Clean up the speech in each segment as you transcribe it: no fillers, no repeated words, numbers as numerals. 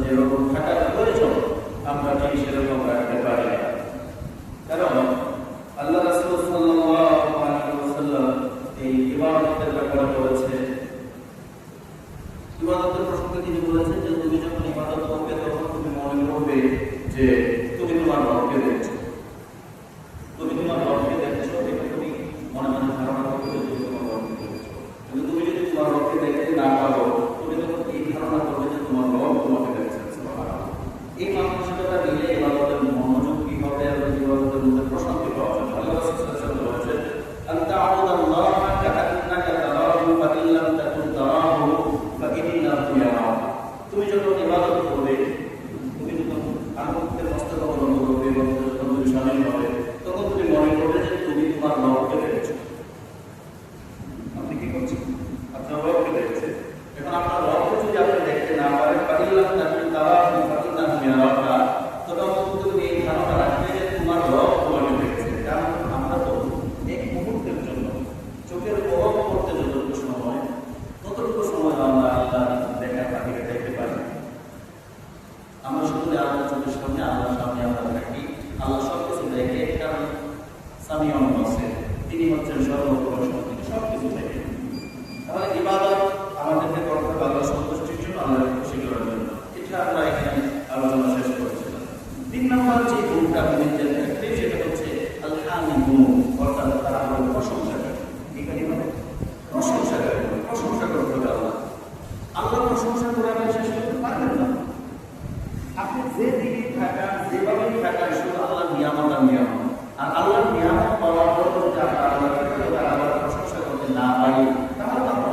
যেরকম থাকার প্রয়োজন আমরা ঠিক সেরকম রাখতে পারি না। সামিউন বাসির, তিনি হচ্ছেন সর্বপ্রকাশ সবকিছু থেকে। তাহলে ইবাদত আমাদেরকে করতে হবে আল্লাহ সন্তুষ্টির জন্য, আল্লাহকে খুশি করার জন্য। এটা আমরা এখানে আলোচনা শেষ করেছিলাম। 3 নম্বর যে গুণটা মুমিনদের ক্ষেত্রে সেটা হচ্ছে আল হামিদু, অর্থাৎ তারা হলো প্রশংসা করে। এখানে মানে প্রশংসা করে, প্রশংসা করতে হবে আল্লাহ। আল্লাহ প্রশংসা করে আপনি শেষ করতে পারবেন না। আপনি যে দিকে থাকান, যেভাবেই থাকান, শুধু আল্লাহ নিয়ামত আর নিয়ামত। আর আল্লাহ নিয়ামত পাওয়ার পর যদি আমরা আল্লাহ প্রশংসা করতে না পারি, তাহলে আমরা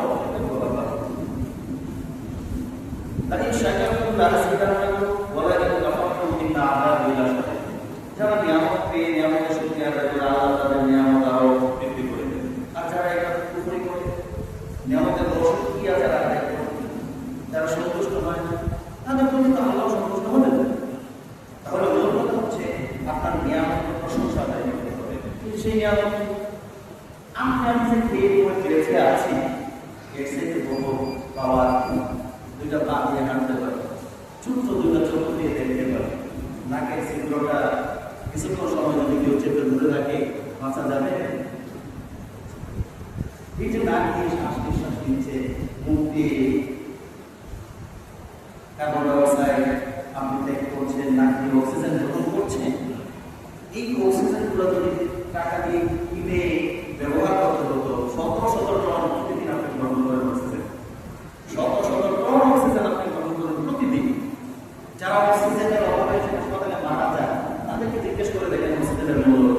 যারা নিয়ামত পেয়ে নিয়ামতের শক্তি আদায় করে আল্লাহ তাদের নিয়ামত আরো বৃদ্ধি করে দেবে। আর যারা এটা কুফরি করে নিয়ামতের অশক্তি যারা আদায় করে, যারা সন্তুষ্ট হয় না, তাদের প্রতি তো আল্লাহ সন্তুষ্ট হবে না। তাহলে মূল কথা হচ্ছে আপনার নিয়ামতের প্রশংসা আদায় করতে হবে। সেই নিয়ামত আমি যে খেয়ে বেঁচে আছি, এর সাথে বড় পাওয়ার, 2টা পা দিয়ে হাঁটতে পারে, ছোট্ট 2টা চোখ দিয়ে দেখতে পারে, নাকের ছিদ্রটা কিছুক্ষণ সময় যদি কেউ চেপে ধরে রাখে বাঁচা যাবে। এই যে নাক দিয়ে শ্বাস নিঃশ্বাস নিচ্ছে, মুখ দিয়ে কার্বন ডাইঅক্সাইড আপনি ত্যাগ করছেন, নাক দিয়ে অক্সিজেন গ্রহণ করছেন, এই অক্সিজেন গুলো যদি টাকা দিয়ে কিনে ব্যবহার করতে হতো, 100 টন প্রতিদিন আপনি গ্রহণ করেন অক্সিজেন, 100 টন অক্সিজেন আপনি গ্রহণ করেন প্রতিদিন। যারা অক্সিজেনের অভাবে হাসপাতালে মারা যায়, তাদেরকে জিজ্ঞেস করে দেখেন অক্সিজেনের মূল্য।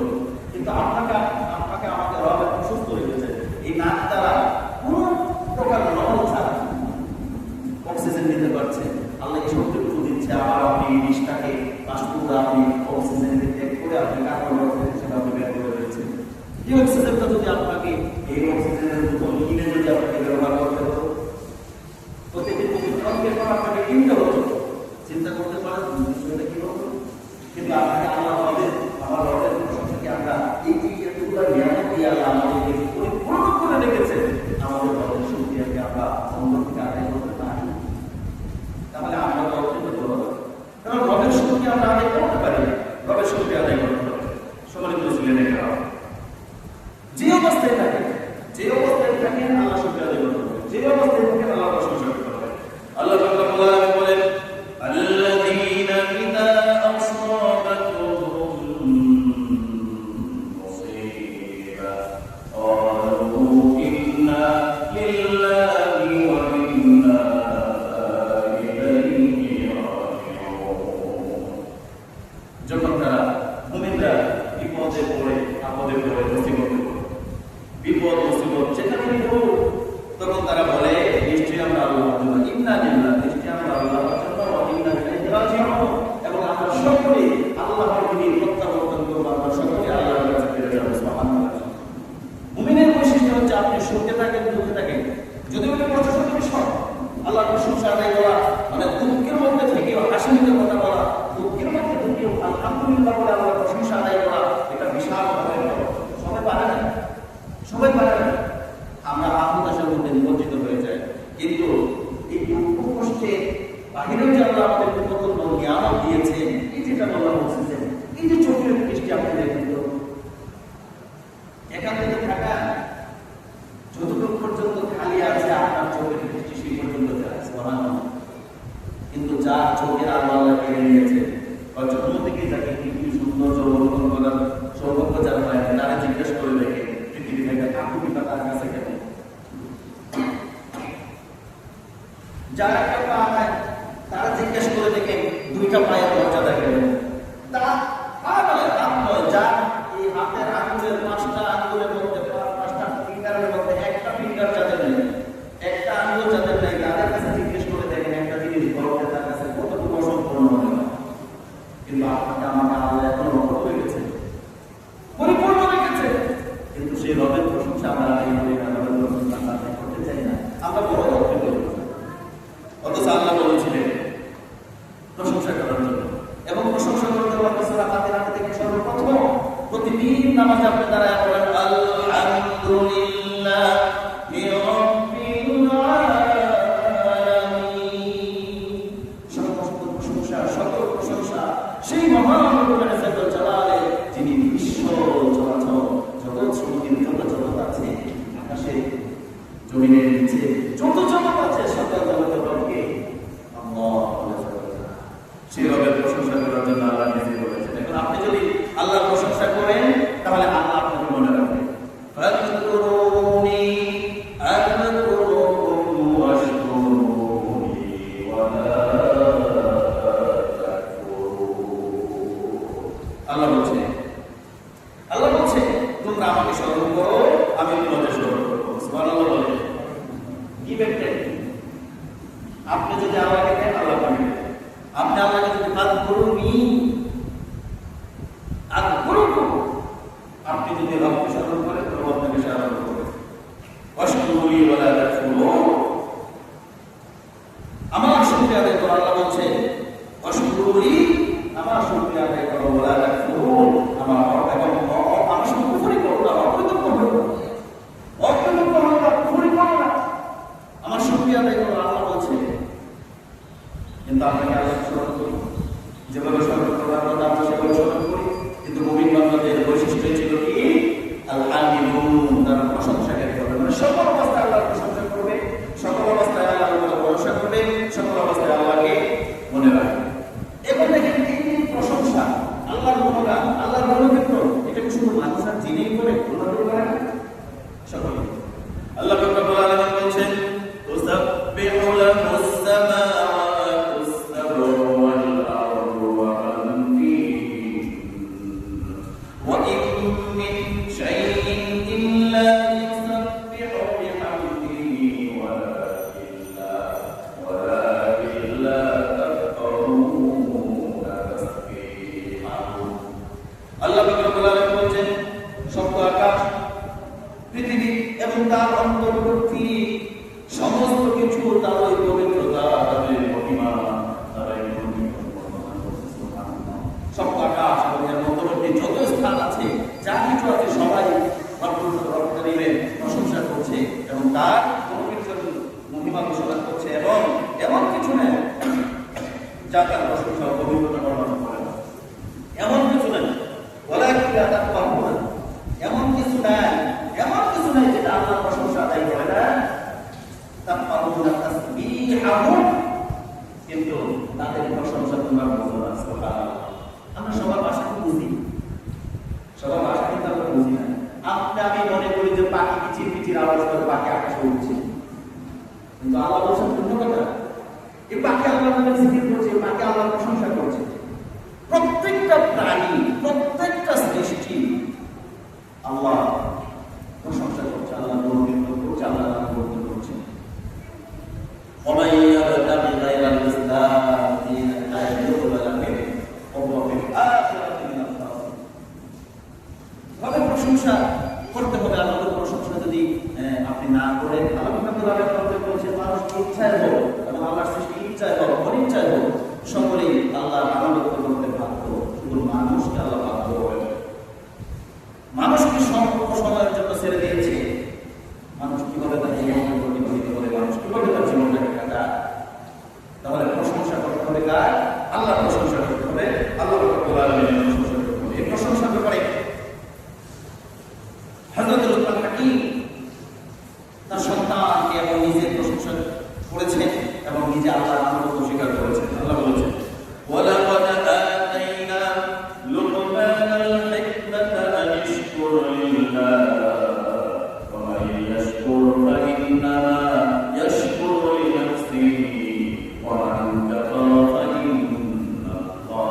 কিন্তু আপনাকে আমাকে অভাবে অসুস্থ হয়েছে, এই নাক দ্বারা কোন প্রকার নল ছাড়া অক্সিজেন নিতে পারছে। আল্লাহ এই শক্তিটুকু দিচ্ছে, আবার আপনি এই বিষটাকে বাষ্পুরা আপনি অক্সিজেন ত্যাগ করে আপনি কার্বন ডাইঅক্সাইড হিসেবে আপনি বের করে রয়েছেন। এই অক্সিজেনটা যদি আপনাকে এই অক্সিজেনের বোতল কিনে যদি আপনাকে ব্যবহার করতে হতো, প্রতিদিন আপনাকে কিনতে হতো, চিন্তা করতে পারেন বিষয়টা কি হতো। কিন্তু আপনাকে আল্লাহ হবে আমার রবের প্রশংসাকে আমরা এই এতগুলো নিয়ামত দিয়ে আল্লাহ আমাদেরকে পরিপূর্ণ করে রেখেছে, আমাদের রবের শক্তিকে আমরা অন্য থেকে আদায় করতে পারি। তাহলে আমরা তো অত্যন্ত বড়, কারণ রবের শক্তি আমরা আদায় করতে পারি, রবের শক্তি আদায় করতে হবে। সম্মানিত ছিলেন এটা যে অবস্থায় থাকে, আল্লাহ শক্তি আদায় করতে হবে, যে অবস্থায় থাকে আল্লাহ প্রশংসা করতে হবে। আল্লাহ বলেন আল্লাযীনা ইযা আসাবাতুহুম মুসীবা ক্বালু ইন্না লিল্লাহি ওয়া ইন্না ইলাইহি রাজিউন। যখন তারা মুমিনরা বিপদে পড়ে, আপদে পড়ে, বিপদ মুসিবত যেখানেই হোক, তখন তারা বলে নিশ্চয়ই আমরা আল্লাহর জন্য, ইন্না লিল্লাহি, নিশ্চয়ই আমরা আল্লাহর জন্য, ওয়া ইন্না ইলাইহি রাজিউন, এবং আমরা সকলে আল্লাহর দিকে প্রত্যাবর্তন করব, আমরা সকলে আল্লাহর কাছে ফিরে যাব। সুবহানাল্লাহ। মুমিনের বৈশিষ্ট্য হচ্ছে আপনি সুখে থাকেন, দুঃখে থাকেন, যদি ওটা প্রশংসা বিষয়, আল্লাহর প্রশংসা আদায় করা মানে দুঃখের মধ্যে থেকেও হাসি মুখে কথা বলা, দুঃখের মধ্যে থেকেও আলহামদুলিল্লাহ বলে আল্লাহর প্রশংসা আদায় করা, এটা বিশাল ভাবে সবাই পারে না, সবাই পারে না। আমরা আত্মদাসের মধ্যে নিমজ্জিত হয়ে যাই। কিন্তু এই দুঃখ কষ্টে বাহিরেও যে আল্লাহ আমাদেরকে কত নিয়ামত দিয়েছেন, এই যেটা আল্লাহ বলছেন, এই যে চোখের দৃষ্টি আপনি দেখেন, তো এখান থেকে থাকা যতটুকু পর্যন্ত খালি আছে আপনার চোখের দৃষ্টি সেই পর্যন্ত আছে, কিন্তু যার চোখের আল্লাহ কেড়ে নিয়েছে, বা জন্ম থেকে যাকে কি সৌন্দর্য অবলোকন করার সৌভাগ্য যারা পায়, তারা জিজ্ঞেস করে দেখে পৃথিবী থেকে কাকুরিটা তার কাছে কেন। যারা একটা পা নাই, তারা জিজ্ঞেস করে দেখে 2টা পায়ের মর্যাদা কেন। তা পা নয়, হাত নয়, যার এই হাতের আঙুলের 5টা আঙুলের মধ্যে, 5টা ফিঙ্গারের মধ্যে একটা ফিঙ্গার যাদের নেই, একটা আঙুল যাদের নেই, তাদের কাছে জিজ্ঞেস করে দেখেন একটা জিনিস বলতে তার কাছে কতটুকু অসম্পূর্ণ মনে হয়। কিন্তু আপনাকে আমাকে আল্লাহ এখন রক্ষা করে গেছে, পরিপূর্ণ রেখেছে, কিন্তু সেই রবের প্রশংসা আমরা এইভাবে রবের প্রশংসা আদায় করতে চাই না, আমরা বড় করতে পারি। অথচ আল্লাহ বলেছিলেন প্রশংসা করার জন্য, এবং প্রশংসা করতে পারবে সূরা ফাতিহা থেকে সর্বপ্রথম প্রতিদিন নামাজে আপনি দাঁড়ায় পড়েন আলহামদুলিল্লাহি রাব্বিল আলামিন। সকল প্রশংসা সেই মহান রবের জালালে, যিনি বিশ্ব চরাচর আল্লাহর প্রশংসা করেন, তাহলে আল্লাহ আপনাকে মনে রাখবে। ফাযকুরুনি আযকুরুকুম ওয়াশকুরুনি ওয়ালা তাকফুরুন। আল্লাহ বলছে তোমরা আমাকে স্মরণ করো, আমি তোমাদের স্মরণ করবো। সুবহানাল্লাহ বলেন। কি ব্যক্তি আপনি যদি আল্লাহকে দেন, আল্লাহ পাবেন। আপনি আল্লাহকে যদি ফাযকুরুনি আযকুরুকুম, আপনি যদি রবকে স্মরণ করেন, রব আপনাকে স্মরণ করবে। ওয়াশকুরুনি ওয়ালা তাকফুরুন, আমার শুকরিয়া আদায় করো। আল্লাহ বলছে ওয়াশকুরুনি, আমার শুকরিয়া আদায় করো, ওয়ালা তাকফুরুন, আমার আমার সঙ্গে কুফরি করো না, অকৃতজ্ঞ করো না, অকৃতজ্ঞ করো না, কুফরি করো না, আমার শুকরিয়া আদায় করো। আল্লাহ বলছে কিন্তু আপনাকে আল্লাহ স্মরণ করি, যেভাবে স্মরণ করার কথা আমরা সেভাবে স্মরণ করি, কিন্তু মুমিন বান্দাদের বৈশিষ্ট্য ছিল কি? আল-হামিদুন, তারা প্রশংসাকারী হবে, মানে সকল অবস্থায় আল্লাহর প্রশংসা করবে, সকল অবস্থায় আল্লাহর উপর ভরসা করবে, সকল অবস্থায় আল্লাহকে মনে রাখবে। এবং দেখেন এই প্রশংসা, আল্লাহর গুণগান, আল্লাহর গুণকীর্তন, এটা কি শুধু মানুষ আর জিনেই করে, অন্যদের করে না? সকলে। আল্লাহ রাব্বুল আলামিন বলেছেন তুসাব্বিহু লাহুস সামাওয়াতুস সাব'ু ওয়াল আরদু ওয়া মান ফীহিন্না ওয়া ইন মিন শাইইন ইল্লা ইউসাব্বিহু বিহামদিহি ওয়ালাকিন লা তাফকাহুনা তাসবীহাহু। আল্লাহ রাব্বুল আলামিন বলেছেন সপ্ত আকাশ, পৃথিবী এবং তার অন্তর্বর্তী সমস্ত কিছু তারই পবিত্রতা, তাদের মহিমা, তারাই সপ্ত আকাশ এবং এর মধ্যবর্তী যত স্থান আছে, যা কিছু আছে, সবাই প্রশংসা করছে এবং তার মহিমা ঘোষণা করছে, এবং এমন কিছু নেই যা তার প্রশংসা পবিত্রতা বর্ণনা করে না, এমন কিছু নেই ওয়ালাকিন লা তাফকাহুন, এমন কিছু নাই, এমন কিছু নাই যেটা আল্লাহর প্রশংসা আদায় করে না। তাফকাহুনা তাসবীহাহুম, কিন্তু তাদের প্রশংসা তোমরা বুঝো না। সুবহানাল্লাহ। আমরা সবার ভাষা কি বুঝি? সবার ভাষা কিন্তু আমরা বুঝি না। আমি মনে করি যে পাখি কিচির কিচির আওয়াজ করে পাখি আকাশে উঠছে, কিন্তু আল্লাহ বলছেন ভিন্ন কথা। এই পাখি আল্লাহর নামে জিকির করছে, পাখি আল্লাহর প্রশংসা করছে। প্রত্যেকটা প্রাণী, প্রত্যেকটা সৃষ্টি আল্লাহ প্রশংসা করছে, আল্লাহ গুণকীর্তন করছে, আল্লাহ গুণকীর্তন করছে। ওয়া ইয়াবতাগি গায়রাল ইসলাম দীনান লা ইয়াকবালু মিনহু ওয়া হুয়া ফিল আখিরাতি মিনাল খাসিরিন। তবে প্রশংসা করতে হবে। আল্লাহর প্রশংসা যদি আপনি না করেন, আল্লাহ বলছে মানুষ ইচ্ছায় হোক এবং আল্লাহর সৃষ্টি ইচ্ছায় হোক, অনিচ্ছায় হোক, সকলেই আল্লাহর আনুগত্য করতে বাধ্য। শুধু মানুষকে আল্লাহ বাধ্য করেন। মানুষকে সম্পূর্ণ সময়ের জন্য ছেড়ে দিয়েছে। মানুষ কিভাবে তার জীবনকে প্রতিফলিত করে, মানুষ কিভাবে তার জীবনটাকে কাটায়, তাহলে প্রশংসা করতে হবে কার? আল্লাহর প্রশংসা করতে হবে, আল্লাহ রাব্বুল আলামিনের প্রশংসা করতে হবে। এই প্রশংসার ব্যাপারে হযরত লুকমান হাকীম তার সন্তানকে এবং নিজের প্রশংসা করেছেন এবং নিজে আল্লাহর আনুগত্য স্বীকার করেছেন। আল্লাহ বলেছেন ওয়ালাকাদ আতাইনা লুকমানাল হিকমাতা আন ইশকুর লিল্লাহ ওয়া মান ইয়াশকুর ফাইন্নামা ইয়াশকুরু লিনাফসিহি ওয়া মান কাফারা ফাইন্নাল্লাহা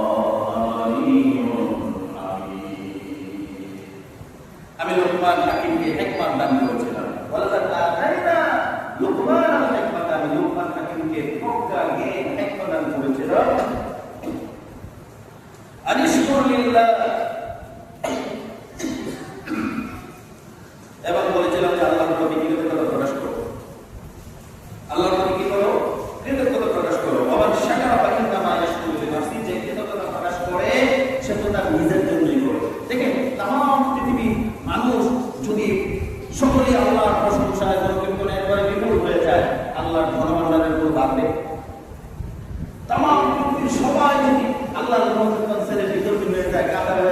গানিয়্যুন হামিদ। আমি লুকমান হাকীমকে হিকমত দান করেছিলাম। ওয়ালাকাদ আতাইনা লুকমানাল হিকমাতা, আমি লুকমান হাকীমকে প্রজ্ঞা, জ্ঞান, হিকমত দান করেছিলাম। আন ইশকুর লিল্লাহ, এবং বলেছিলাম যে আল্লাহর প্রতি কৃতজ্ঞতা প্রকাশ করো, আল্লাহর প্রতি কি করো? কৃতজ্ঞতা প্রকাশ করো। আবার শাকারা ফাইন্নামা ইয়াশকুরু লিনাফসি, যে কৃতজ্ঞতা প্রকাশ করে সে তো তার নিজের জন্যই করে। দেখেন তাম পৃথিবীর মানুষ যদি সকলেই আল্লাহর প্রশংসায় গুণকীর্তনে একবারে বিপুল হয়ে যায়, আল্লাহর ধনভাণ্ডারের উপর বাড়বে। তাম পৃথিবীর সবাই যদি আল্লাহর গুণকীর্তন ছেড়ে বিতর্কিত হয়ে যায়, কাতার হয়ে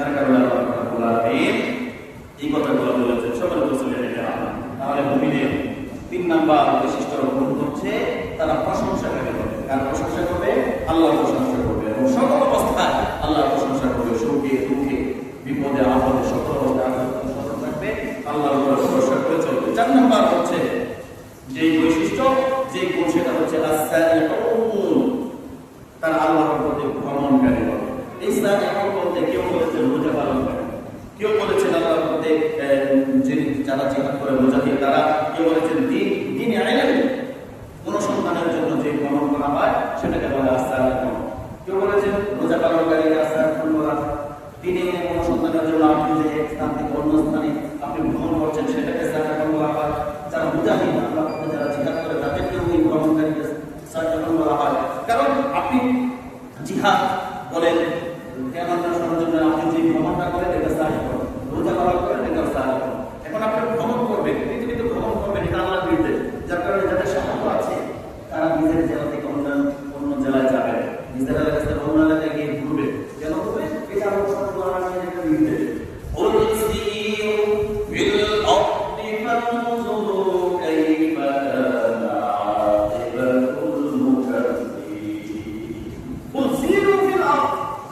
থাকার কারণে আল্লাহ রাব্বুল আলামিন এই কথাগুলো বলেছেন। সকলে বলছিলেন এটা। তাহলে মুমিনের 3 নাম্বার বৈশিষ্ট্য গ্রহণ করছে, তারা প্রশংসাকারী হবে। কার প্রশংসা করবে? আল্লাহর প্রশংসা করবে এবং সকল অবস্থায় আল্লাহর প্রশংসা করবে। সুখে দুঃখে বিপদে আপদে সকল অবস্থায় সতর্ক থাকবে, আল্লাহর উপর ভরসা করে চলবে। 4 নাম্বার হচ্ছে যে বৈশিষ্ট্য, যে গুণ, সেটা হচ্ছে আস-সারিউন, তারা আল্লাহর প্রতি ভ্রমণকারী হবে। এই সারিউন বলতে কেউ বলেছেন রোজা পালন করে, কেউ বলেছেন আল্লাহর প্রতি যারা জিহাদ করে মুজাহিদ তারা, কেউ বলেছেন দ্বীন ইলম অনুসন্ধানের জন্য যে ভ্রমণ করা হয় সেটাকে বলে আস-সারিউন। কেউ বলেছেন রোজা পালনকারী আস-সারিউন বলা হয়। দ্বীন অনুসন্ধানের জন্য আপনি যে এক স্থান থেকে অন্য স্থানে আপনি ভ্রমণ করছেন সেটাকে সারিউন বলা হয়। যারা মুজাহিদ আল্লাহর পথে যারা জিহাদ করে তাদেরকেও এই ভ্রমণকারীকে সারিউন বলা হয়। কারণ আপনি জিহাদ বলেন জ্ঞান অন্বেষণের জন্য আপনি যে ভ্রমণটা করেন এটা সারিউন, রোজা পালন করেন এটা সারিউন। এখন আপনি ভ্রমণ করবেন, পৃথিবীতে ভ্রমণ করবেন, এটা আল্লাহর বিরুদ্ধে। যার কারণে যাদের সামর্থ্য আছে তারা নিজের জেলা থেকে অন্য জেলায় যাবে, নিজের এলাকা থেকে অন্য এলাকায় গিয়ে ঘুরবে। কেন করবে? এটা আল্লাহর বিরুদ্ধে।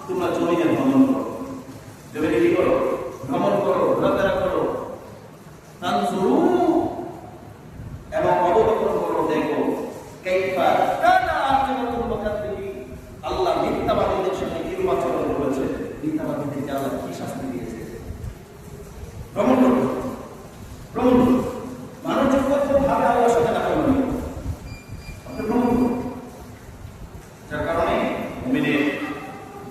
তোমরা জমিনে ভ্রমণ করো, জমিনে কি করো? ভ্রমণ করো, ঘোরাফেরা করো, তানজুরু এবং অবলোকন করো, দেখো কাইফা কানা আকিবাতুল মুকাদ্দিবিন, আল্লাহ মিথ্যাবাদীদের সাথে কি আচরণ করেছে, মিথ্যাবাদীদেরকে আল্লাহ কি শাস্তি দিয়েছে। ভ্রমণ করো, ভ্রমণ করো, মানুষ ভাবে আল্লাহর সাথে দেখা করবে, আপনি ভ্রমণ করুন। যার কারণে মুমিনের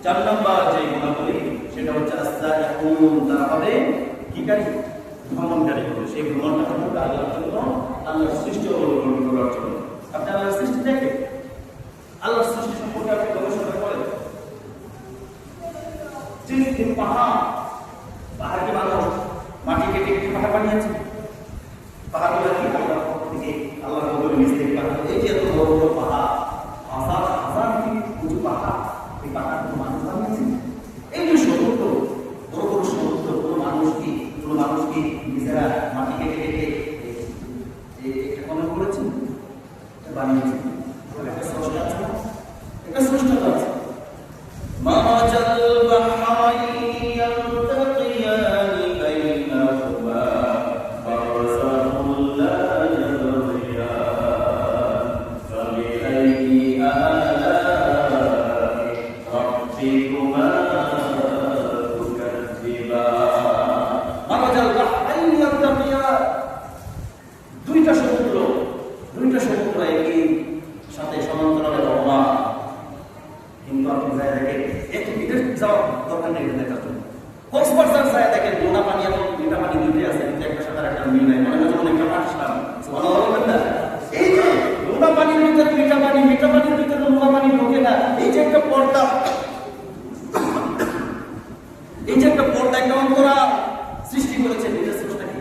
4 নম্বর যে গুণাবলী সেটা হচ্ছে আস-সারিউন, তারা হবে কিকারী, ভ্রমণকারী হবে। সেই ভ্রমণটা হবে আল্লাহর জন্য, আল্লাহর সৃষ্টি অবলম্বন করার জন্য। আপনি আল্লাহর সৃষ্টি দেখে আল্লাহর সৃষ্টি সম্পর্কে আপনি গবেষণা করেন। পাহাড় কি মানুষ মাটি কেটে কেটে পাহাড় বানিয়েছে? পাহাড়গুলো কি আল্লাহর পক্ষ থেকে, আল্লাহর কদরের নিচ থেকে পাহাড়? এই যে এত বড় বড় পাহাড়, হাজার হাজার ফিট উঁচু পাহাড়, এই পাহাড়গুলো মানুষ বানিয়েছে? এই যে সমুদ্র, বড় বড় সমুদ্র, কোনো মানুষ কি নিজেরা মাটি কেটে কেটে কমন করেছে, বানিয়েছে? একটা স্রষ্টা আছে, একটা স্রষ্টা আছে। মারাজাল বাহরাইনি ইয়ালতাকিয়ানি বাইনাহুমা বারযাখুন লা ইয়াবগিয়ান ফাবিআইয়ি আলা'i রাব্বিকুমা তুকাযযিবান। মারাজাল বাহরাইনি ইয়ালতাকিয়ান, দুইটা সমুদ্র একই সাথে সমান্তরালে রহমান। কিন্তু আপনি যায় দেখেন একটু বিদেশ যাওয়ার দরকার নেই দেখার জন্য। কক্সবাজার যায় দেখেন লোনা পানি এবং মিঠা পানি দুটোই আছে, কিন্তু একটা সাথে একটা মিল নাই, মনে হচ্ছে অনেকটা পাকিস্তান। এই যে লোনা পানির ভিতরে মিঠা পানি, মিঠা পানির ভিতরে লোনা পানি ঢোকে না, এই যে একটা পর্দা, এই যে একটা পর্দা, একটা অন্তরা সৃষ্টি করেছে নিজের স্রষ্টাকে।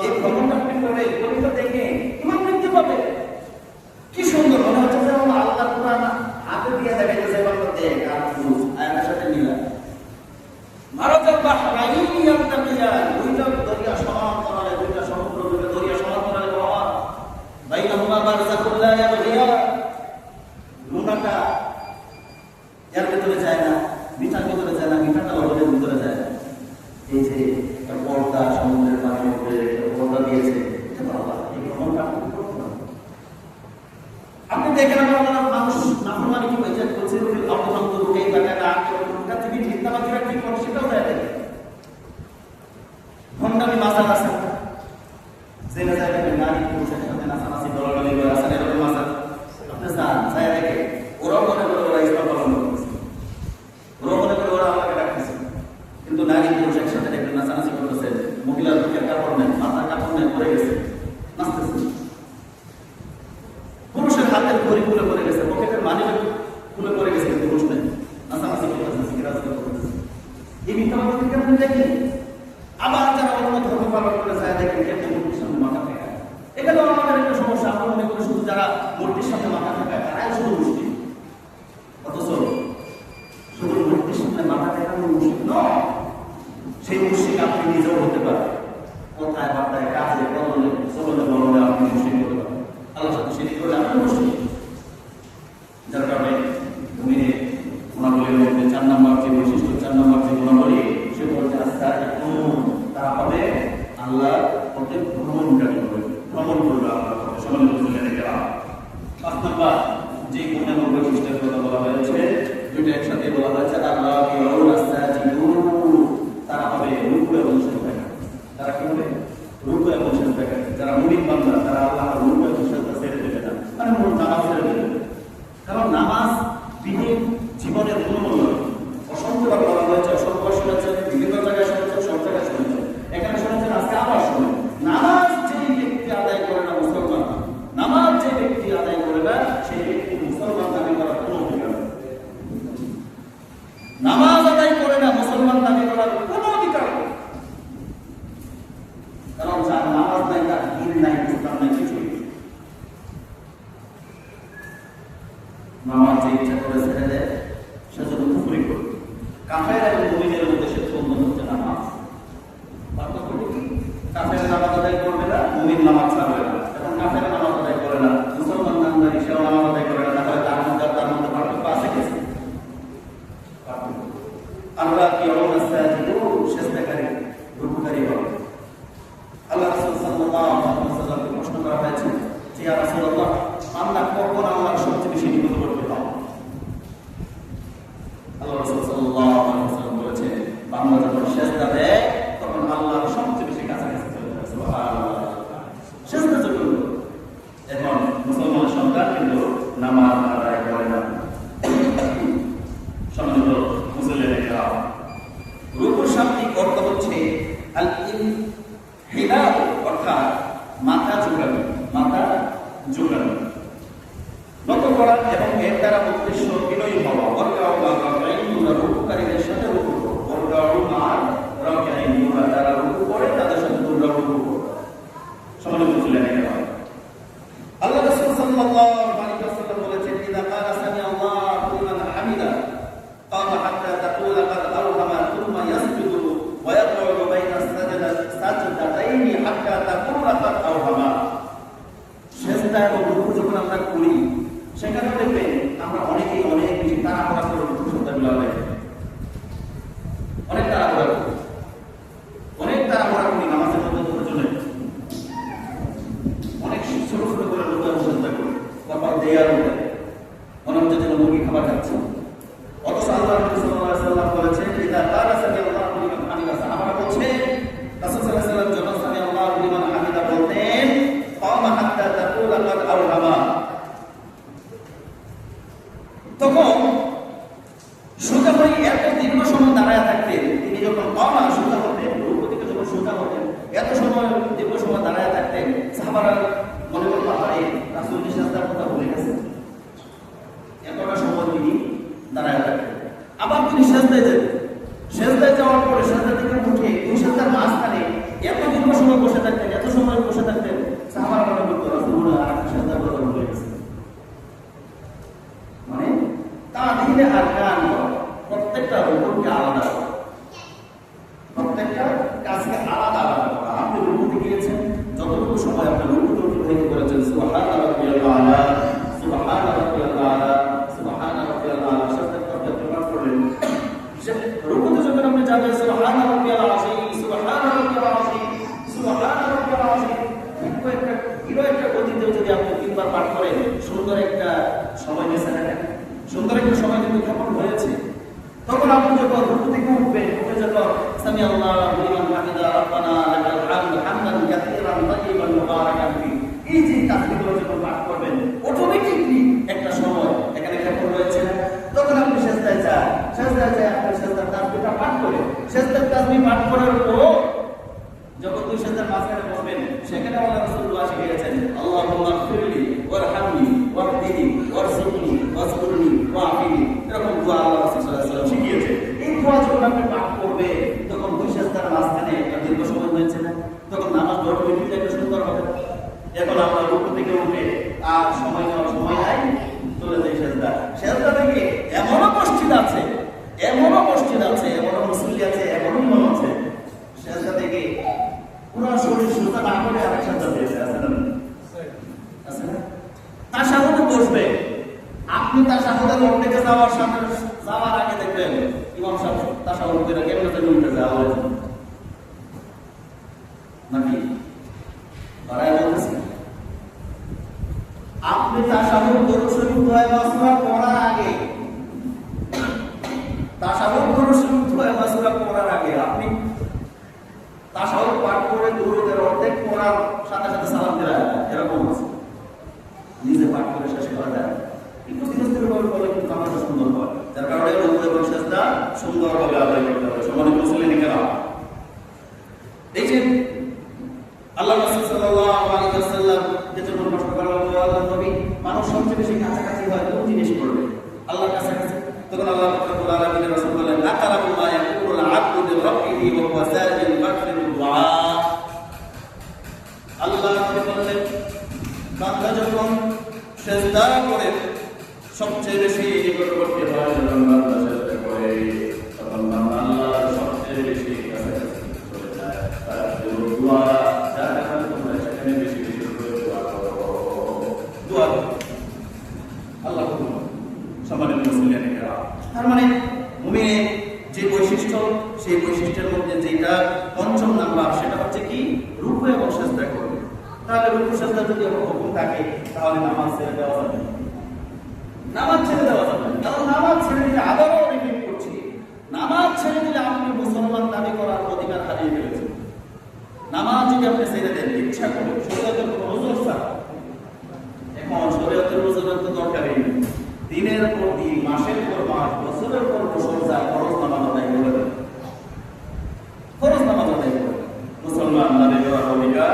এই ভ্রমণটা আপনি করে কবিতা দেখে ইমান দেখতে পাবে, কি সুন্দর মনে হচ্ছে যে আল্লাহ কোরআন হাতে দিয়ে দেখাইতেছে, দেখ আর আয়াতের সাথে মিলা। মারাজাল বাহরাইনি ইয়ালতাকিয়ান, দুইটা দরিয়া সমান্তরালে, দুইটা সমুদ্র, দুইটা দরিয়া সমান্তরালে রহমান, বাইনাহুমা বারযাখুন লা ইয়াবগিয়ান। লোনাটা এর ভিতরে যায় না, মিঠার ভিতরে যায় না, মিঠাটা লবণের ভিতরে যায় না। এই যে একটা পর্দা সমুদ্রের পানির মধ্যে একটা পর্দা দিয়েছে, এটা তো আল্লাহ। এই ভ্রমণটা আপনি করতে পারেন। আপনি দেখেন আমরা মানুষ নাফরমানি কি হয়েছে বলছে, অপতন্ত রোগে বাটাটা আটটা থেকে মিথ্যাবাদীরা কি করে সেটাও যায় দেখে। ভণ্ডামি মাজার আছে, জেনে যায় দেখেন নারী পুরুষের সাথে নাচানাচি দলাদলি করে আসেন, এরকম মাজার আপনি যান যায় দেখে। ওরাও মনে করে ওরা ইসলাম পালন করতেছে, ওরাও মনে করে ওরা আমাকে ডাকতেছে, কিন্তু নারী পুরুষ একসাথে দেখবেন নাচানাচি করতেছে, মহিলার বুকের কাপড় নেন, মাথার কাপড় নেন, পরে গেছে নাচতেছে। পুরুষের হাতের ঘড়ি খুলে পড়ে গেছে, পকেটের মানি খুলে পড়ে গেছে, পুরুষ নেই, নাচানাচি করতেছে, এই মিথ্যাবাদীদেরকে আপনি দেখেন। আবার যারা অন্য ধর্ম পালন করে যায় দেখেন কেমন মূর্তির সামনে মাথা ঠেকায়। এখানেও আমাদের একটা সমস্যা, আমরা মনে করি শুধু যারা মূর্তির সামনে মাথা ঠেকায় তারাই শুধু মুসলিম, অথচ শুধু মূর্তির সামনে মাথা ঠেকানো মুসলিম নয়। সেই মুশরিক আপনি নিজেও হতে পারেন। কথায় বার্তায় কাজে কলনে চলনে বলনে আপনি মুশরিক হতে পারেন। আল্লাহর সাথে শিরক করলে আপনি মুশরিক। যার কারণে মুমিনে গুণাবলীর মধ্যে 4 নম্বর যে বৈশিষ্ট্য, 4 নম্বর যে গুণাবলী, সে বলতে তারা হবে আল্লাহ পথে ভ্রমণকারী হবে, ভ্রমণ করবে আল্লাহ পথে। সম্মানিত মুসলিম কেরাম, 5 নম্বর যে গুণ এবং বৈশিষ্ট্যের কথা বলা হয়েছে, দুইটা একসাথে বলা হয়েছে। আল্লাহ তারা হবে রুকু এবং সিজদা। তারা কি হবে? রুকু এবং সিজদা। যারা মুমিন বান্দা তারা আল্লাহর রুকু এবং সিজদা ছেড়ে দেবে না, মানে নামাজ ছেড়ে দেবে। কারণ নামাজ বিহীন জীবনের মূল্য অসংখ্যবার বলা হয়েছে, অসংখ্যবার শুনেছেন, বিভিন্ন জায়গায় শুনেছেন, সব জায়গায় শুনেছেন, এখানে শুনেছেন, আজকে আবার শুনেন। নামাজ যে ব্যক্তি আদায় করে না মুসলমান, নামাজ যে ব্যক্তি আদায় করে না সেই ব্যক্তি মুসলমান দাবি করার কোনো অধিকার নেই। নামাজ আদায় করে না মুসলমান দাবি করার কোনো অধিকার নেই। কারণ যার নামাজ নাই তার দিন নাই, ইসলাম নাই, কিছুই। নামাজ যে ইচ্ছা করে ছেড়ে দেয় সে যদি কুফরি করে। কাফের এবং মুমিনের মধ্যে সে বন্ধন হচ্ছে নামাজ। পার্থক্য কি? কাফের নামাজ আদায় করবে না, মুমিন নামাজ ছাড়বে না। এখন কাফের নামাজ আদায় করে না, মুসলমান নামদারি সেও নামাজ আদায় করে না, তাহলে তার মধ্যে পার্থক্য আছে কিছু? আল্লাহ কি সেজদাকারী রুকুকারী হবে। আল্লাহ রাসূল সাল্লাল্লাহু আলাইহি ওয়াসাল্লামকে প্রশ্ন করা হয়েছে যে ইয়া রাসূলুল্লাহ, আমরা কখন আল্লাহর সবচেয়ে বেশি নিকটবর্তী হব? আল্লাহ রাসূল সাল্লাল্লাহু আলাইহি ওয়াসাল্লাম বলেছেন, বান্দা যখন সেজদা দেয় তখন আল্লাহর সবচেয়ে বেশি কাছাকাছি চলে যায়। সুবহানাল্লাহ। সেজদা যখন এখন মুসলমানের সন্তান কিন্তু নামাজ আদায় করে না। সম্মানিত মুসলিমেরা, রুকুর শাব্দিক অর্থ হচ্ছে আল ইনহিনা, অর্থাৎ মাথা ঝুঁকানো, মাথা ঝুঁকানো, নত করা এবং এর দ্বারা উদ্দেশ্য বিনয়ী হওয়া। রুকুকারীদের সাথে রুকু যারা রুকু করে তাদের সাথে তোমরা রুকু করো। সম্মানিত মুসলিমেরা, আল্লাহ রাসূল সাল্লাল্লাহু আলাইহি ওয়াসাল্লাম বলেছেন, ইযা ক্বালা সামি আল্লাহু লিমান হামিদা ক্বামা হাত্তা তাকুলা ক্বাদ আরহামা থুম্মা ইয়াসজুদু ওয়া ইয়াকউদু বাইনা সাজদাতাইনি হাত্তা তাকুলা ক্বাদ আরহামা। সেজদা এবং রুকু যখন আমরা করি সেখানে দেখবেন আমরা অনেকেই অনেক বেশি তাড়াহুড়া করে রুকু সেজদাগুলো আদায় করি, অনেক তাড়াহুড়া করি, নামাজের মধ্যে প্রয়োজনে অনেক ছোট ছোট করে রুকু এবং সেজদা করি, কপাল দেয়ার মধ্যে মনে হচ্ছে যেন মুরগি খাবার খাচ্ছে। অথচ আল্লাহ সাল্লাল্লাহু আলাইহি ওয়াসাল্লাম বলেছেন, ইযা ক্বালা সামি আল্লাহু লিমান হামিদা, সাহাবারা বলছে রাসূল সাল্লাল্লাহু আলাইহি ওয়াসাল্লাম যখন সামি আল্লাহু লিমান হামিদা বলতেন, ক্বামা হাত্তা তাকুলা ক্বাদ আরহামা, তখন সোজা হয়ে এত দীর্ঘ সময় দাঁড়ায় থাকতেন। তিনি যখন ক্বামা সোজা হতেন, রুকু থেকে যখন সোজা হতেন, এত সময় দীর্ঘ সময় দাঁড়ায় থাকতেন, সাহাবারা মনে করত আরে রাসূল কি সেজদার কথা ভুলে গেছেন, এতটা সময় তিনি দাঁড়ায় থাকতেন। আবার তিনি সেজদায় যেতেন, সেজদায় যাওয়ার পরে সেজদা থেকে উঠে দুই সেজদার মাঝখানে এত দীর্ঘ সময় বসে থাকতেন, এত সময় বসে থাকতেন, সাহাবারা মনে করত রাসূল আর সেজদার কথা ভুলে গেছেন। মানে তাদিলে আরকান প্রত্যেকটা রুকুকে আলাদা, প্রত্যেকটা কাজকে আলাদা আলাদা করা। আপনি রুকুতে গিয়েছেন, যতটুকু সময় আপনি রুকুতে অতিবাহিত করেছেন, সুবহানা রাব্বিয়াল আলা, সুবহানা রাব্বিয়াল আলা, সুবহানা রাব্বিয়াল আলা, সেজদার তাকবীর পাঠ করলেন। রুকুতে যখন আপনি যাবেন, সুবহানা রাব্বিয়াল আযীম, সুবহানা রাব্বিয়াল আযীম, সুবহানা রাব্বিয়াল আযীম, একটা গতিতে যদি আপনি 3 বার পাঠ করেন, সুন্দর একটা সময় নিয়েছেন, সুন্দর একটা সময় কিন্তু ক্ষেপণ হয়েছে। তখন আপনি যখন রুকু থেকে উঠবেন, উঠে যখন সামি আল্লাহু লিমান হামিদা রাব্বানা লাকাল হামদ হামদান কাসীরান তাইয়িবান মুবারাকান ফি, এই যে তাসবিহগুলো যখন পাঠ করবেন, অটোমেটিকলি একটা সময় এখানে ক্ষেপণ হয়েছে। তখন আপনি সেজদায় যান, সেজদায় যায় আপনি সেজদার তাসবিহটা পাঠ করেন, সেজদার তাসবিহ পাঠ করার পর যখন দুই সেজদার মাঝখানে বসবেন, সেখানে আল্লাহ রাসূল দোয়া শিখিয়েছেন, আল্লাহুম্মা গফিরলি ওয়ারহামনি ওয়াহদিনি ওয়ারযুকনি ওয়াজকুরনি ওয়াআফিনি, এরকম দোয়া আল্লাহ রাসূল সাল্লাল্লাহু আলাইহি ওয়াসাল্লাম শিখিয়েছেন। এই দোয়া যখন আপনি পাঠ করবে, তখন দুই সেজদার মাঝখানে একটা দীর্ঘ সময় হয়েছে না, তখন নামাজ অটোমেটিকলি একটা সুন্দর হবে। এখন আমরা রুকু থেকে উঠে আর সময় নেওয়ার সময় নাই, চলে যাই সেজদা। সেজদা থেকে এমনও মসজিদ আছে, এমনও মুসল্লি আছে, এমনও ইমাম আছে, বলেন নাকি তারাই বলতেছে আপনি তাশাহুদ দরুদ শরীফ দোয়া মাসুরা পড়ার আগে তাশাহুদ দরুদ শরীফ দোয়া মাসুরা পড়ার আগে আপনি তাশাহুদ পাঠ করে দরুদের অর্ধেক পড়ার সাথে সাথে সালাম দেওয়া এরকম আছে নিজে পাঠ করে শেষ করা যায় কিন্তু ধীরে ভাবে বলে কিন্তু আমাদের সুন্দর হয় যার কারণে রুকু এবং সিজদা সুন্দরভাবে আদায় করতে হবে সম্মানিত মুসলিম কেরাম এই যে আল্লাহ রাসূল সাল্লাল্লাহু আলাইহি ওয়াসাল্লাম যে জন্য কষ্ট করা হলো আল্লাহ নবী মানুষ সবচেয়ে বেশি কাছাকাছি হয় কোন জিনিস করবে আল্লাহর কাছাকাছি তখন আল্লাহ রাব্বুল আলামিনের রাসূল বলেন আকারামু মা ইয়াকুলুল আবদু লিরাব্বিহি ওয়া হুয়া সাজিদুন ফাকফিরু দুআ আল্লাহ নবী বলেন বান্দা যখন সিজদা করে সবচেয়ে বেশি নিকটবর্তী হয় যখন বান্দা সিজদা করে তখন বান্দা আল্লাহর সবচেয়ে বেশি কাছাকাছি চলে যায় তার দোয়া তার মানে মুমিনের যে বৈশিষ্ট্য সেই বৈশিষ্ট্যের মধ্যে যেটা পঞ্চম নাম্বার সেটা হচ্ছে কি রুকু এবং সিজদা করবে তাহলে রুকু সিজদা যদি হুকুম থাকে তাহলে নামাজ ছেড়ে দেওয়া যাবে নামাজ ছেড়ে দেওয়া যাবে কারণ নামাজ ছেড়ে দিলে আবারও রিপিট করছি নামাজ ছেড়ে দিলে আপনি মুসলমান দাবি করার অধিকার হারিয়ে ফেলেছেন নামাজ যদি আপনি ছেড়ে দেন ইচ্ছা করে শরীয়তের কোনো ওজর ছাড়া এখন শরীয়তের ওজরের তো দরকারই নেই দিনের পর দিন মাসের পর মাস বছরের পর বছর যায় ফরজ নামাজ আদায় করে দেন ফরজ নামাজ আদায় করে মুসলমান দাবি করার অধিকার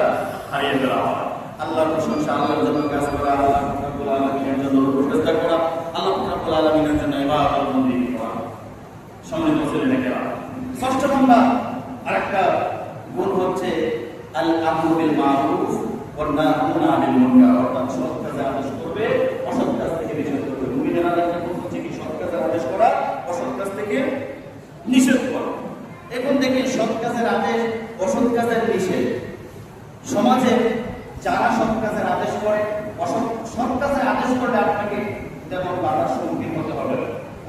হারিয়ে ফেলা হয় আল্লাহর প্রশংসা আল্লাহর জন্য কাজ করা আল্লাহ রাব্বুল আলামিনের জন্য প্রচেষ্টা করা আল্লাহ রাব্বুল আলামিনের জন্য ইবাদত বন্দেগী করা সম্মানিত মুসলিম কেরাম ষষ্ঠ নাম্বার আরেকটা গুণ হচ্ছে আল আমরু বিল মারুফ ওয়ান নাহয়ু আনিল মুনকার অর্থাৎ সৎ কাজে আদেশ করবে অসৎ কাজ থেকে নিষেধ করবে মুমিনের আরেকটা গুণ হচ্ছে কি সৎ কাজে আদেশ করা অসৎ কাজ থেকে নিষেধ করা এখন দেখি সৎ কাজের আদেশ অসৎ কাজের নিষেধ সমাজে যারা সৎ কাজের আদেশ করে সৎ কাজের আদেশ করলে আপনাকে যেমন বাধার সম্মুখীন হতে হবে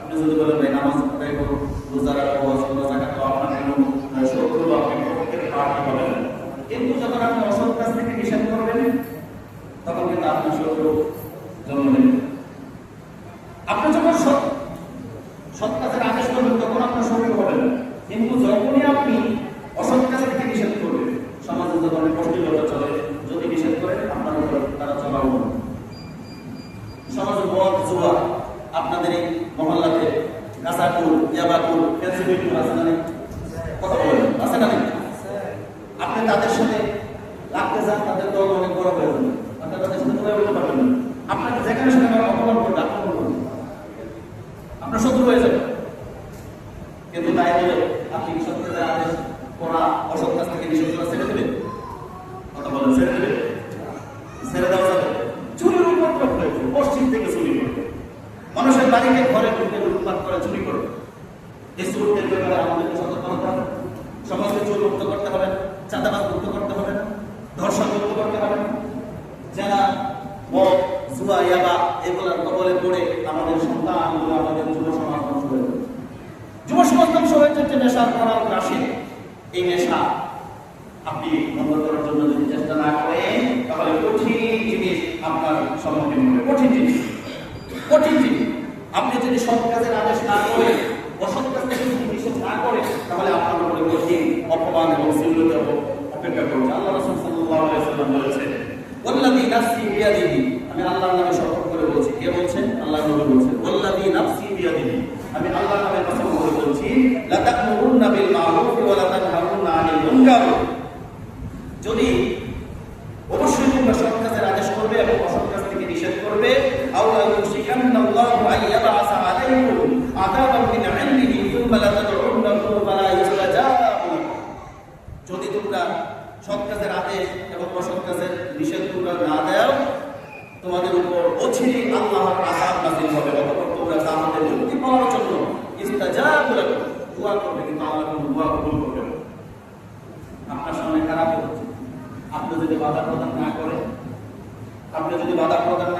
আপনি যদি বলেন ভাই নামাজ আদায় করো রোজা রাখো জাকাত দাও আপনার কোনো শত্রু বা বিপক্ষের পার্টি হবে না কিন্তু যখন আপনি অসৎ কাজ থেকে নিষেধ করবেন তখন কিন্তু আপনার শত্রু জন্ম নেবে আপনি যখন সৎ কাজের আদেশ করবেন তখন আপনার শত্রু হবে না কিন্তু যখনই আপনি অসৎ কাজ থেকে নিষেধ করবেন সমাজে যে ধরনের কষ্টিলতা চলে যদি নিষেধ করেন আপনার উপর তারা চলা উচিত সমাজে মদ জুয়া আপনাদের এই মহল্লাতে গাছাকুল ইয়াবাকুল ফেন্সিবিকুল আছে না কথা বলেন আছে না আপনি তাদের সাথে লাগতে যান তাদের দল অনেক বড় হয়ে যাবে আপনার তাদের সাথে কোথায় বলতে পারবেন না আপনাকে যেখানে সেখানে অপমান করবে আক্রমণ করবে আপনার শত্রু হয়ে যাবে কিন্তু তাই বলে আপনি সত্যের আদেশ করা অসৎ কাজ থেকে নিষেধ করা ছেড়ে দেবেন কথা বলেন ছেড়ে দেবে ছেড়ে দেওয়া যাবে চুরির উপদ্রব হয়েছে পশ্চিম থেকে চুরি করবে মানুষের বাড়িতে ঘরে ঢুকে লুটপাট করে চুরি করবে এই চোরদের ব্যাপারে আমাদেরকে সতর্ক হতে হবে সমাজকে চোর মুক্ত করতে হবে চাঁদাবাজ মুক্ত করতে হবে ধর্ষণ মুক্ত করতে হবে যারা মদ জুয়া ইয়াবা এগুলোর কবলে পড়ে আমাদের সন্তানগুলো আমাদের যুব সমাজ ধ্বংস হয়ে যাবে যুব সমাজ ধ্বংস হয়ে যাচ্ছে নেশার প্রভাব রাশি এই নেশা আপনি বন্ধ করার জন্য যদি চেষ্টা না করেন তাহলে কঠিন জিনিস আপনার সম্মুখীন হবে কঠিন জিনিস আপনি যদি সৎ কাজের আদেশ না করেন অসৎ কাজ থেকে যদি নিষেধ না করেন তাহলে আপনার উপরে কঠিন অপমান এবং সিল্লতা অপেক্ষা করবে আল্লাহ রাসূল সাল্লাল্লাহু আলাইহি ওয়াসাল্লাম বলেছেন ওয়াল্লাযী নাফসি বিয়াদিহি আমি আল্লাহর নামে শপথ করে বলছি কে বলছেন আল্লাহর নবী বলছেন ওয়াল্লাযী নাফসি বিয়াদিহি আমি আল্লাহর নামে কসম করে বলছি লা তা'মুরুন্না বিল মা'রুফ ওয়া লা তানহাউন্না আনিল মুনকার যদি অবশ্যই তোমরা সৎ কাজের আদেশ করবে এবং অসৎ কাজ থেকে নিষেধ করবে আল্লাহ ইউশিকান্নাল্লাহু আইয়াবাসা আলাইকুম আযাবান মিন ইনদিহি সুম্মা লা তাদউন্নাহু ফালা ইউস্তাজাবু যদি তোমরা সৎ কাজের আদেশ এবং অসৎ কাজের নিষেধ তোমরা না দাও তোমাদের উপর অচিরেই আল্লাহর আযাব নাযিল হবে অতঃপর তোমরা জান্নাতে মুক্তি পাওয়ার জন্য ইস্তাজাবু লাকুম দোয়া করবে কিন্তু আল্লাহ কোনো দোয়া কবুল করবে না আপনার সামনে খারাপ হচ্ছে আপনি যদি বাধা প্রদান না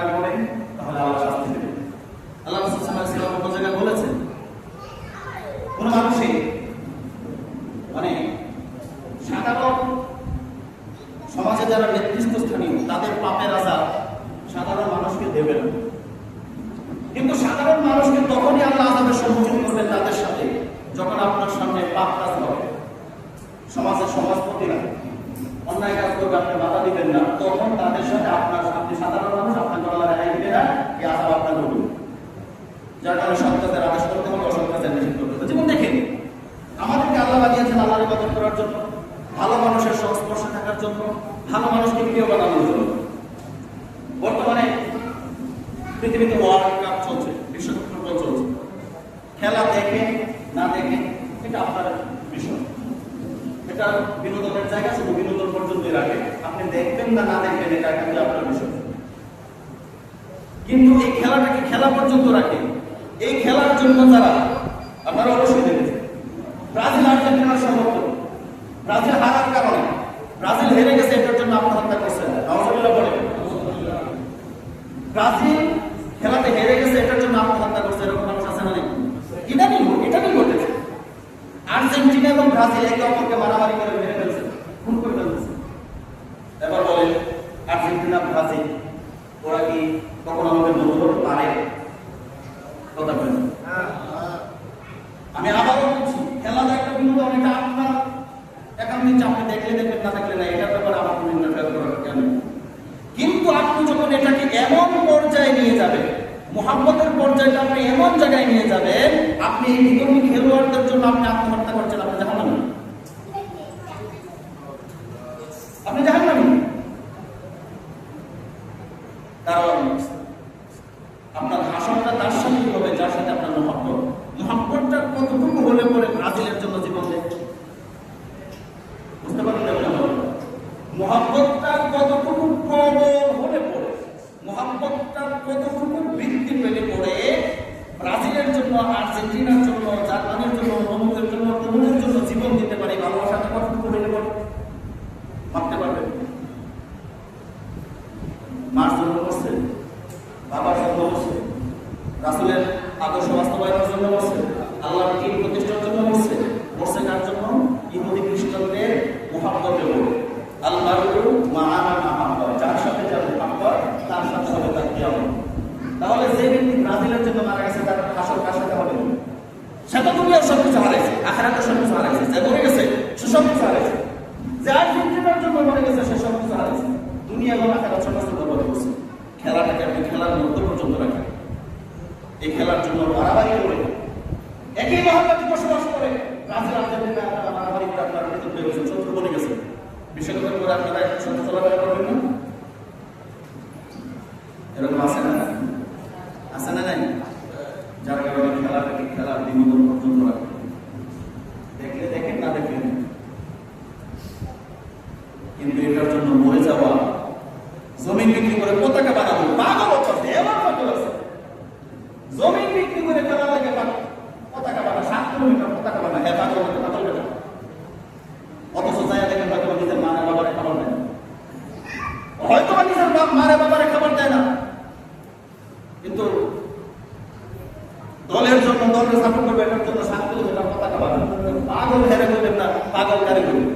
করেন তাহলে আল্লাহ শাস্তি দেবেন আল্লাহ রাসূল সাল্লাল্লাহু আলাইহি ওয়াসাল্লাম কোন জায়গায় বলেছেন কোন মানুষই মানে সাধারণ সমাজে যারা নেতৃত্বস্থানীয় তাদের পাপের আযাব সাধারণ মানুষকে দেবে না, কিন্তু সাধারণ মানুষকে তখনই আল্লাহ আযাবের সম্মুখীন করবেন তাদের সাথে যখন আপনার সামনে পাপ কাজ হবে। সমাজের সমাজপতিরা অন্যায় কাজ করবে, আপনি বাধা দিবেন না, তখন তাদের সাথে আপনি সাধারণ মানুষ আপনাকে আল্লাহ রেহাই দিবে না, এই আযাব আপনাকে করবে। যার কারণে সৎ কাজের আদেশ করতে হবে, অসৎ কাজের নিষেধ করতে হবে। যেমন দেখেন, আমাদেরকে আল্লাহ বানিয়েছেন আল্লাহর ইবাদত করার জন্য, ভালো মানুষের সংস্পর্শে থাকার জন্য, ভালো মানুষকে প্রিয় বানানোর জন্য। বর্তমানে পৃথিবীতে ওয়ার্ল্ড কাপ চলছে, বিশ্বকাপ ফুটবল চলছে। খেলা দেখে না দেখে এটা আপনার বিষয়, এটা বিনোদনের জায়গা, শুধু বিনোদন পর্যন্তই রাখে। আপনি দেখবেন না দেখবেন এটা কিন্তু আপনার বিষয়, কিন্তু এই খেলাটাকে খেলা পর্যন্ত রাখে। এই খেলার জন্য যারা, আপনারা অবশ্যই দেখেছেন ব্রাজিল আর্জেন্টিনার সমর্থন, ব্রাজিল হারার কারণে ব্রাজিল হেরে গেছে, এটার জন্য আত্মহত্যা করছে। নাউজুবিল্লাহ বলে, ব্রাজিল খেলাতে হেরে গেছে এটার জন্য আত্মহত্যা করছে, এরকম মানুষ আছে না? এটা কি ঘটেছে? আর্জেন্টিনা এবং ব্রাজিল একে অপরকে মারামারি করে মেরে ফেলছে, খুন করে ফেলছে। এবার বলেন, আর্জেন্টিনা ব্রাজিল ওরা কি কখনো আমাদের বন্ধু হতে পারে? কথা বলেন। আমি আবারও বলছি, খেলাটা একটা বিনোদন, এটা আপনার একান্তিক, আপনি দেখলে দেখবেন না দেখলে না, এটার ব্যাপারে আমার কোনো ইন্টারফেয়ার করার কেন। কিন্তু আপনি যখন এটাকে এমন পর্যায়ে নিয়ে যাবেন, মুহাব্বতের পর্যায়টা আপনি এমন জায়গায় নিয়ে যাবেন, আপনি এই বিকর্মী খেলোয়াড়দের জন্য আপনি আত্মহত্যা করছেন, আপনি জাহান্নামী, আপনি জাহান্নামী। কারণ আপনার হাসনটা তার সাথে হবে যার সাথে আপনার মুহাব্বতটা কতটুকু হলে পরে ব্রাজিলের জন্য জীবন দেয়, বুঝতে পারলেন? মুহাব্বতটা কতটুকু প্রবল হলে পরে, মুহাব্বতটা কতটুকু বৃদ্ধি পেলে পরে ব্রাজিলের জন্য, আর্জেন্টিনার জন্য, জার্মানির জন্য, অমুকের জন্য, তমুকের জন্য জীবন দিতে পারে, ভালোবাসাটা কতটুকু হলে পরে ভাবতে পারবেন? মার জন্য করছে, বাবার জন্য করছে, রাসূলের আদর্শ বাস্তবায়নের জন্য করছে, আল্লাহর দ্বীন প্রতিষ্ঠার জন্য করছে, করছে কার জন্য? ইহুদি খ্রিস্টানদের মুহাব্বতের উপরে। আল্লাহু মা'আ মান আহাব্বা, যার সাথে যার মুহাব্বত তার সাথে হবে তার কিয়ামত। তাহলে যে ব্যক্তি ব্রাজিলের জন্য মারা গেছে তার হাসর কার সাথে হবে? সে তো দুনিয়ার সবকিছু হারাইছে, আখিরাতের সবকিছু হারাইছে। যে মরে গেছে সে সবকিছু হারাইছে, যে আর্জেন্টিনার জন্য মরে গেছে সে সবকিছু হারাইছে, দুনিয়া এবং আখিরাত সবকিছু বরবাদ করছে। খেলাটাকে আপনি খেলার মধ্যে পর্যন্ত রাখেন, এই খেলার জন্য মারামারি করে, একই মহল্লাতে বসবাস করে ব্রাজিল আর্জেন্টিনা মারামারি করে আপনার মৃত্যু হয়ে গেছে, শত্রু বনে গেছে। বিশ্বকাপের পরে আপনারা একসাথে চলাফেরা করবেন না? এরকম আছে না? আছে না? নাই? যার কারণে খেলাটাকে খেলার বিনোদন পর্যন্ত রাখবেন, দেখলে দেখেন না দেখেন, কিন্তু এটার জন্য মরে যাওয়া, জমিন বিক্রি করে পতাকা বানাবো, পাগল হচ্ছে, এবার পাগল আছে। জমিন বিক্রি করে খেলা লাগে পতাকা বানা, 7 কিলোমিটার পতাকা বানা, হ্যাঁ পাগল হতে পাগল বেটা। অথচ যায় দেখেন হয়তো নিজের মারে বাবারে খাবার দেয় না, হয়তো নিজের বাপ মারে বাবারে খাবার দেয় না, কিন্তু দলের জন্য, দলের সাপোর্ট করবে, এটার জন্য 7 কিলোমিটার পতাকা বানা। পাগল হেরে করবেন না, পাগল গাড়ি করবেন।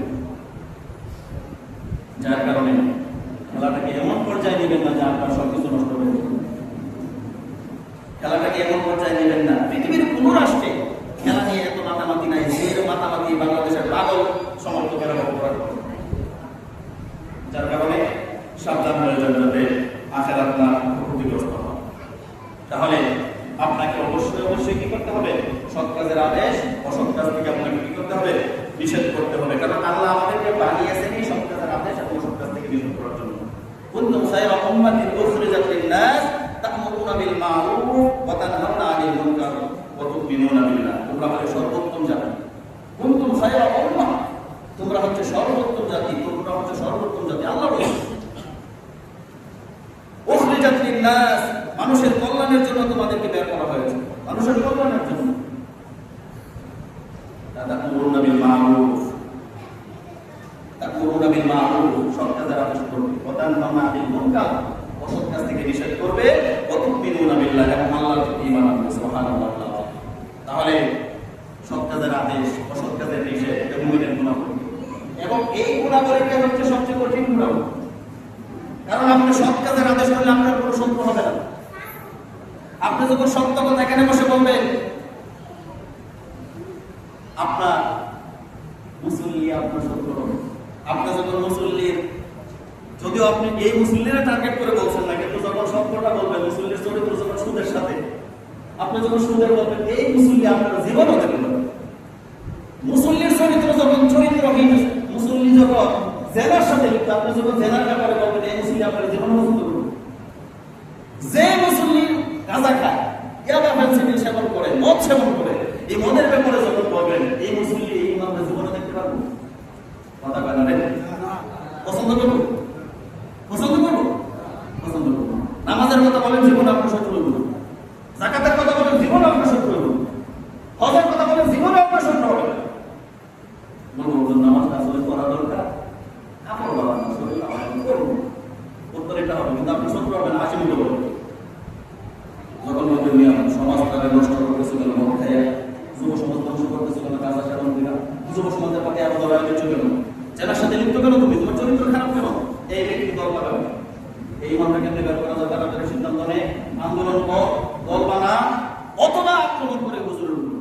যার কারণে খেলাটাকে এমন পর্যায়ে নেবেন না যে আপনার সবকিছু নষ্ট হয়ে যাবে। খেলাটাকে এমন পর্যায়ে নেবেন না, পৃথিবীর কোন রাষ্ট্রে খেলা নিয়ে এত মাতামাতি নাই, যে মাতামাতি বাংলাদেশের পাগল সমর্থকেরা অপরাধ করে। যার কারণে সাবধান হয়ে যান যাতে আখিরাত না ক্ষতিগ্রস্ত হয়। তাহলে আপনাকে অবশ্যই কি করতে হবে? সৎ কাজের আদেশ, অসৎ কাজ থেকে আপনাকে কি করতে হবে? নিষেধ করতে হবে। কারণ আল্লাহ আমাদেরকে বানিয়েছেন এই সৎ কাজের আদেশ এবং অসৎ কাজ থেকে নিষেধ করার জন্য। কুনতুম খায়রা উম্মাতিন উখরিজাত লিন-নাস তা'মুরুনা বিল মা'রুফ ওয়া তানহাউনা 'আনিল মুনকার ওয়া তু'মিনুনা বিল্লাহ। তোমরা হলে সর্বোত্তম জাতি। কুনতুম খায়রা উম্মাহ, তোমরা হচ্ছে সর্বোত্তম জাতি, তোমরা হচ্ছে সর্বোত্তম জাতি। আল্লাহ বলেন উখরিজাত লিন-নাস, মানুষের কল্যাণের জন্য তোমাদেরকে বের করা হয়েছে, মানুষের কল্যাণের জন্য। তা'মুরুনা বিল মা'রুফ, তা'মুরুনা বিল মা'রুফ, সৎ কাজের আদেশ করবে, ওয়া তানহাউনা 'আনিল মুনকার, অসৎ কাজ থেকে নিষেধ করবে, ওয়া তু'মিনুনা বিল্লাহ, এবং আল্লাহর প্রতি ঈমান আনবে। সুবহানাল্লাহ। তাহলে সৎ কাজের আদেশ, অসৎ কাজের নিষেধ, এটা মুমিনের গুণাবলী। এবং এই গুণাবলীটা হচ্ছে সবচেয়ে কঠিন গুণাবলী। কারণ আপনি সৎ কাজের আদেশ করলে আপনার কোনো শত্রু হবে না। আপনি যখন সত্য কথা এখানে বসে বলবেন, আপনার মুসল্লি আপনার শত্রু হবে। আপনি যখন মুসল্লির, যদিও আপনি এই মুসল্লিরা টার্গেট করে বলছেন না, কিন্তু যখন সত্যটা বলবেন, মুসল্লির চরিত্র যখন সুদের সাথে, আপনি যখন সুদের বলবেন এই মুসল্লি আপনার জীবনও দেখবেন। মুসল্লির চরিত্র যখন চরিত্রহীন, মুসল্লি যখন জেনার সাথে লিপ্ত, আপনি যখন জেনার ব্যাপারে বলবেন এই মুসল্লি আপনার জীবন নষ্ট করবে। যে মুসল্লি গাঁজা খায়, ইয়াবা ফেন্সিডিল সেবন করে, মদ সেবন করে, এই মদের ব্যাপারে যখন বলবেন এই মুসল্লি এই আমরা জীবনে দেখতে পারবো? কথা বলেন রে, পছন্দ করবো? পছন্দ করবো? পছন্দ করবো। নামাজের কথা বলেন, জীবনে আপনার শত্রু হইব। যাকাতের কথা বলেন, জীবনে আপনার শত্রু হইব। হজের কথা বলেন, জীবনে আপনার শত্রু হবে না। বলবো নামাজটা আসলে করা দরকার, আপনার বাবা না শরীর করবো, উত্তর এটা হবে, কিন্তু আপনি শত্রু হবেন হাসি মুখে বলবেন। যখন বলবেন সমাজটাকে নষ্ট করতেছিল মদ খাইয়া, যুব সমাজ ধ্বংস করতেছিল না গাঁজা সেবন দিলা, যুব সমাজের পাশে আরো ধরা হয়েছে কেন, জেনার সাথে লিপ্ত কেন, তুমি তোমার চরিত্র খারাপ কেন, এই ব্যক্তি দল পাবে। এই মনটাকে বের করা দরকার, আপনাদের সিদ্ধান্ত নেই, আন্দোলন কর, দল বানা, অথবা আক্রমণ করে হুজুরের উপর।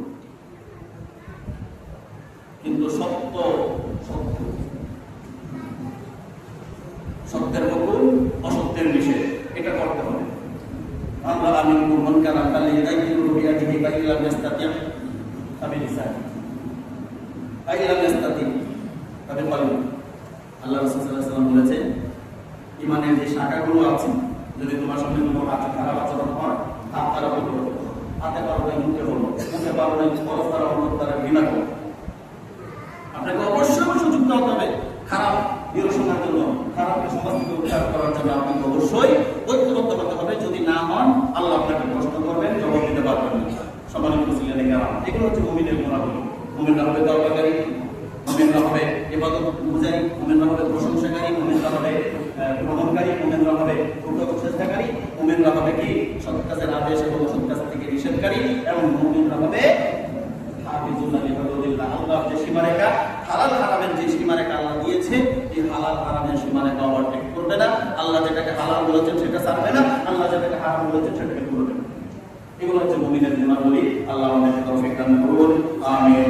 কিন্তু সত্য সত্য, সত্যের হুকুম, অসত্যের নিষেধ, এটা করতে হবে। আমরা আমিন কুরবান কারা কালে দায়িত্ব রুবিয়া দিহি বাইলা মেস্তাতি আমি লিসানি বাইলা মেস্তাতি তবে বলেন আল্লাহ রাসূল সাল্লাল্লাহু আলাইহি ওয়াসাল্লাম বলেছেন, ইমানের যে শাখাগুলো আছে, যদি তোমার সঙ্গে কোনো খারাপ আচরণ হয়, হাত দ্বারা বলতে হবে, হাতে পারো না মুখে বলো, মুখে পারো না খরচ দ্বারা অন্য দ্বারা ঘৃণা করো। আপনাকে অবশ্যই যুক্ত হতে হবে খারাপ বিরোধনের জন্য, খারাপকে সমাজ থেকে উদ্ধার করার জন্য আপনাকে অবশ্যই ঐক্যবদ্ধ হতে হবে। যদি না হন, আল্লাহ আপনাকে প্রশ্ন করবেন, জবাব দিতে পারবেন না। সম্মানিত মুসলিম কেরাম, এগুলো হচ্ছে মুমিনের গুণাবলী। মুমিনরা হবে তওবাকারী, মুমিনরা হবে ইবাদত বুঝারি, মুমিনরা হবে প্রশংসাকারী, মুমিনরা হবে ভ্রমণকারী, মুমিনরা হবে চেষ্টাকারী, মুমিনরা হবে কি সৎ কাজের আদেশ এবং অসৎ কাজ থেকে নিষেধকারী, এবং মুমিনরা হবে আল্লাহ যে সীমারেখা, হালাল হারামের যে সীমারেখা আল্লাহ দিয়েছে, এই হালাল হারামের সীমারেখা ওভারটেক করবে না। আল্লাহ যেটাকে হালাল বলেছেন সেটা ছাড়বে না, আল্লাহ যেটাকে হারাম বলেছেন সেটাকে করবে না। এগুলো হচ্ছে মুমিনের গুণাবলী। আল্লাহ আমাদেরকে তৌফিক দান করুন। আমিন।